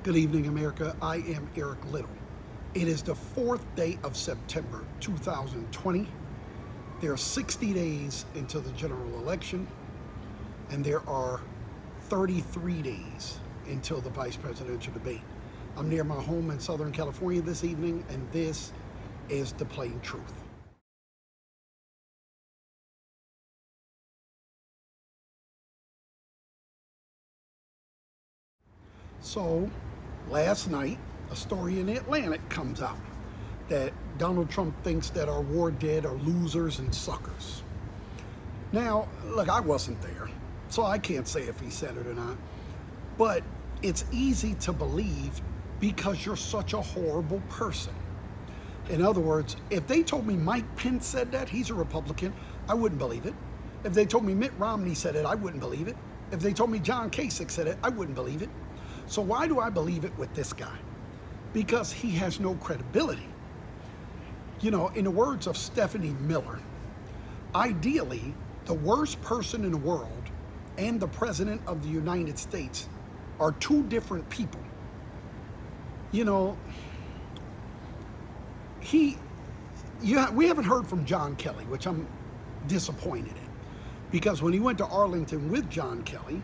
Good evening, America. I am Eric Little. It is the fourth day of September 2020. There are 60 days until the general election, and there are 33 days until the vice presidential debate. I'm near my home in Southern California this evening, and this is the plain truth. So, last night, a story in the Atlantic comes out that Donald Trump thinks that our war dead are losers and suckers. Now, look, I wasn't there, so I can't say if he said it or not, but it's easy to believe because you're such a horrible person. In other words, if they told me Mike Pence said that, he's a Republican, I wouldn't believe it. If they told me Mitt Romney said it, I wouldn't believe it. If they told me John Kasich said it, I wouldn't believe it. So why do I believe it with this guy? Because he has no credibility. You know, in the words of Stephanie Miller, ideally, the worst person in the world and the President of the United States are two different people. You know, we haven't heard from John Kelly, which I'm disappointed in. Because when he went to Arlington with John Kelly,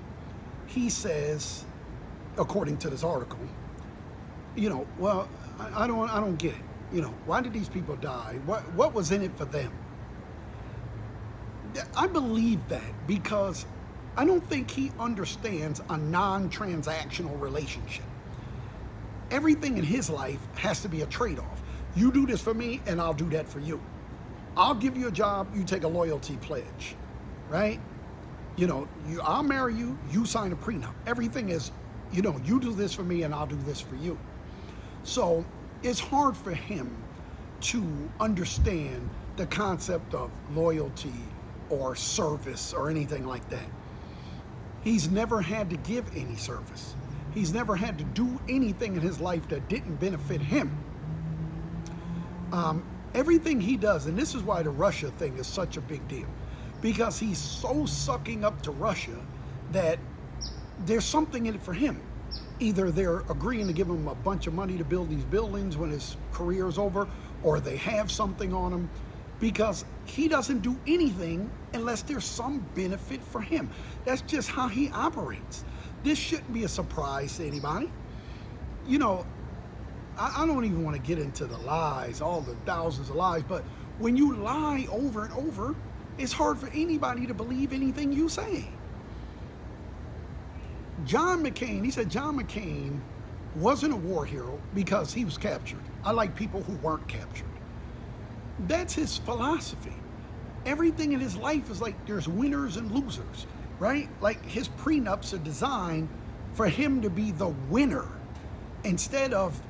he says, according to this article, you know, well, I don't get it. You know, why did these people die? What was in it for them? I believe that because I don't think he understands a non-transactional relationship. Everything in his life has to be a trade-off. You do this for me, and I'll do that for you. I'll give you a job, you take a loyalty pledge, right? You know, I'll marry you, you sign a prenup. Everything is, you know, you do this for me and I'll do this for you. So it's hard for him to understand the concept of loyalty or service or anything like that. He's never had to give any service. He's never had to do anything in his life that didn't benefit him. Everything he does, and this is why the Russia thing is such a big deal, because he's so sucking up to Russia that there's something in it for him. Either they're agreeing to give him a bunch of money to build these buildings when his career is over, or they have something on him, because he doesn't do anything unless there's some benefit for him. That's just how he operates. This shouldn't be a surprise to anybody. You know, I don't even want to get into the lies, all the thousands of lies, but when you lie over and over, it's hard for anybody to believe anything you say. John McCain, he said John McCain wasn't a war hero because he was captured. I like people who weren't captured. That's his philosophy. Everything in his life is like there's winners and losers, right? Like his prenups are designed for him to be the winner instead of,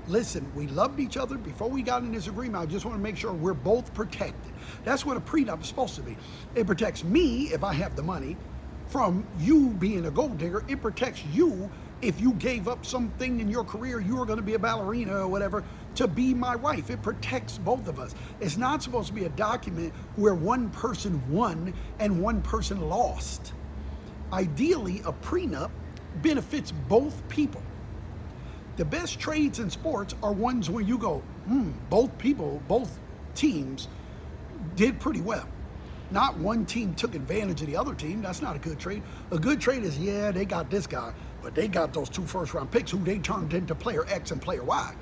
listen, we loved each other before we got in this agreement. I just want to make sure we're both protected. That's what a prenup is supposed to be. It protects me if I have the money from you being a gold digger. It protects you if you gave up something in your career, you were going to be a ballerina or whatever, to be my wife. It protects both of us. It's not supposed to be a document where one person won and one person lost. Ideally, a prenup benefits both people. The best trades in sports are ones where you go, both teams did pretty well. Not one team took advantage of the other team. That's not a good trade. A good trade is, yeah, they got this guy, but they got those 2 first-round picks who they turned into player X and player Y.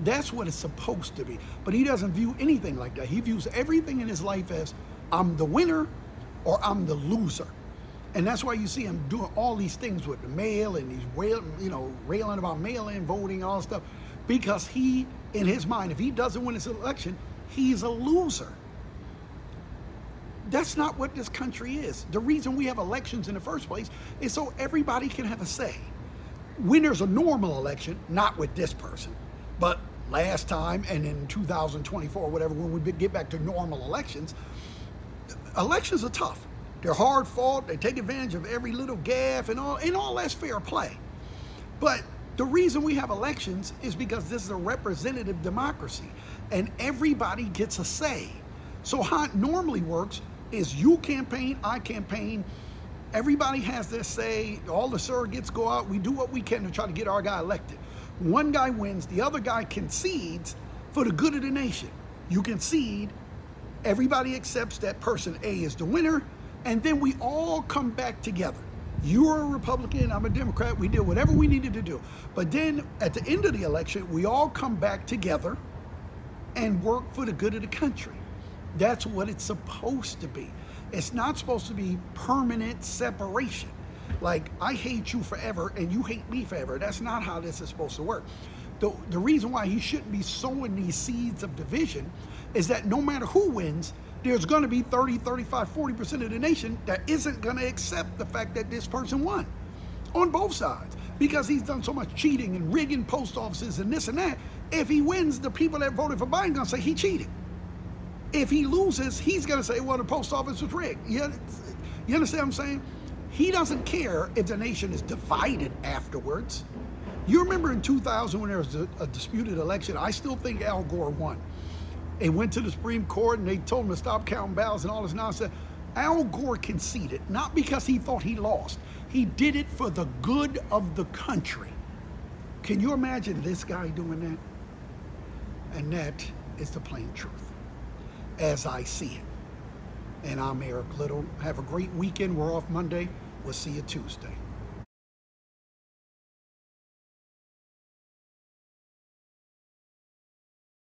That's what it's supposed to be. But he doesn't view anything like that. He views everything in his life as, I'm the winner or I'm the loser. And that's why you see him doing all these things with the mail and he's railing about mail-in voting and all that stuff. Because he, in his mind, if he doesn't win this election, he's a loser. That's not what this country is. The reason we have elections in the first place is so everybody can have a say. When there's a normal election, not with this person, but last time and in 2024, whatever, when we get back to normal elections, elections are tough. They're hard fought. They take advantage of every little gaffe and all that's fair play. But the reason we have elections is because this is a representative democracy and everybody gets a say. So how it normally works is you campaign, I campaign, Everybody has their say. All the surrogates go out. We do what we can to try to get our guy elected. One guy wins, the other guy concedes for the good of the nation. You concede, everybody accepts that person A is the winner, and then we all come back together. You're a Republican, I'm a Democrat, we did whatever we needed to do. But then at the end of the election, we all come back together and work for the good of the country. That's what it's supposed to be. It's not supposed to be permanent separation. Like, I hate you forever and you hate me forever. That's not how this is supposed to work. The reason why he shouldn't be sowing these seeds of division is that no matter who wins, there's going to be 30, 35, 40% of the nation that isn't going to accept the fact that this person won on both sides because he's done so much cheating and rigging post offices and this and that. If he wins, the people that voted for Biden are going to say he cheated. If he loses, he's going to say, well, the post office was rigged. You understand what I'm saying? He doesn't care if the nation is divided afterwards. You remember in 2000 when there was a disputed election, I still think Al Gore won. It went to the Supreme Court and they told him to stop counting ballots and all this nonsense. Al Gore conceded, not because he thought he lost. He did it for the good of the country. Can you imagine this guy doing that? And that is the plain truth, as I see it. And I'm Eric Little. Have a great weekend. We're off Monday. We'll see you Tuesday.